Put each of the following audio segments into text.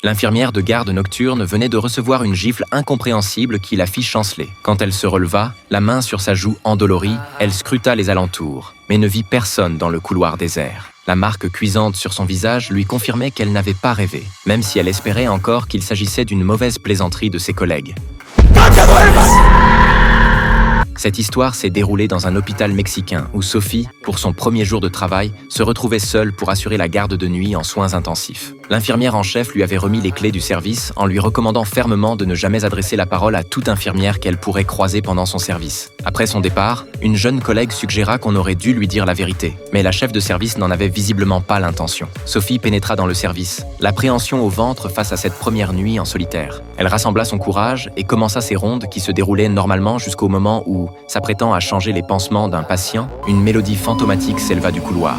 L'infirmière de garde nocturne venait de recevoir une gifle incompréhensible qui la fit chanceler. Quand elle se releva, la main sur sa joue endolorie, elle scruta les alentours, mais ne vit personne dans le couloir désert. La marque cuisante sur son visage lui confirmait qu'elle n'avait pas rêvé, même si elle espérait encore qu'il s'agissait d'une mauvaise plaisanterie de ses collègues. Cette histoire s'est déroulée dans un hôpital mexicain où Sophie, pour son premier jour de travail, se retrouvait seule pour assurer la garde de nuit en soins intensifs. L'infirmière en chef lui avait remis les clés du service en lui recommandant fermement de ne jamais adresser la parole à toute infirmière qu'elle pourrait croiser pendant son service. Après son départ, une jeune collègue suggéra qu'on aurait dû lui dire la vérité, mais la chef de service n'en avait visiblement pas l'intention. Sophie pénétra dans le service, l'appréhension au ventre face à cette première nuit en solitaire. Elle rassembla son courage et commença ses rondes qui se déroulaient normalement jusqu'au moment où, s'apprêtant à changer les pansements d'un patient, une mélodie fantomatique s'éleva du couloir.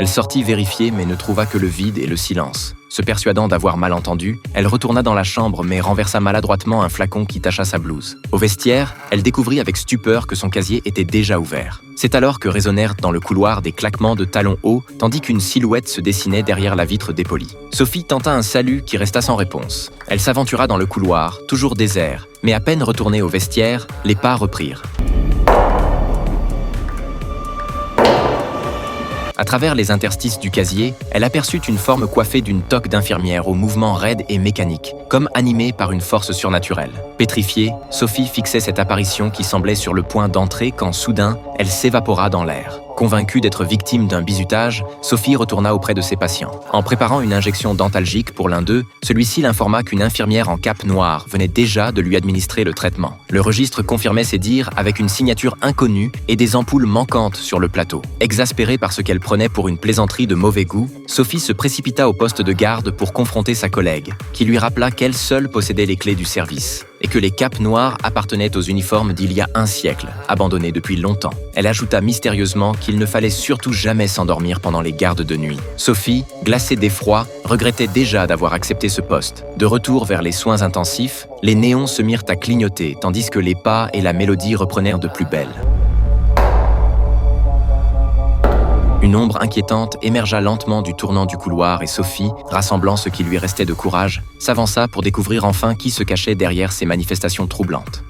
Elle sortit vérifier mais ne trouva que le vide et le silence. Se persuadant d'avoir mal entendu, elle retourna dans la chambre mais renversa maladroitement un flacon qui tacha sa blouse. Au vestiaire, elle découvrit avec stupeur que son casier était déjà ouvert. C'est alors que résonnèrent dans le couloir des claquements de talons hauts tandis qu'une silhouette se dessinait derrière la vitre dépolie. Sophie tenta un salut qui resta sans réponse. Elle s'aventura dans le couloir, toujours désert, mais à peine retournée au vestiaire, les pas reprirent. À travers les interstices du casier, elle aperçut une forme coiffée d'une toque d'infirmière aux mouvements raides et mécaniques, comme animée par une force surnaturelle. Pétrifiée, Sophie fixait cette apparition qui semblait sur le point d'entrer quand soudain, elle s'évapora dans l'air. Convaincue d'être victime d'un bizutage, Sophie retourna auprès de ses patients. En préparant une injection dentalgique pour l'un d'eux, celui-ci l'informa qu'une infirmière en cape noire venait déjà de lui administrer le traitement. Le registre confirmait ses dires avec une signature inconnue et des ampoules manquantes sur le plateau. Exaspérée par ce qu'elle prenait pour une plaisanterie de mauvais goût, Sophie se précipita au poste de garde pour confronter sa collègue, qui lui rappela qu'elle seule possédait les clés du service et que les capes noires appartenaient aux uniformes d'il y a un siècle, abandonnés depuis longtemps. Elle ajouta mystérieusement qu'il ne fallait surtout jamais s'endormir pendant les gardes de nuit. Sophie, glacée d'effroi, regrettait déjà d'avoir accepté ce poste. De retour vers les soins intensifs, les néons se mirent à clignoter tandis que les pas et la mélodie reprenèrent de plus belle. Une ombre inquiétante émergea lentement du tournant du couloir et Sophie, rassemblant ce qui lui restait de courage, s'avança pour découvrir enfin qui se cachait derrière ces manifestations troublantes.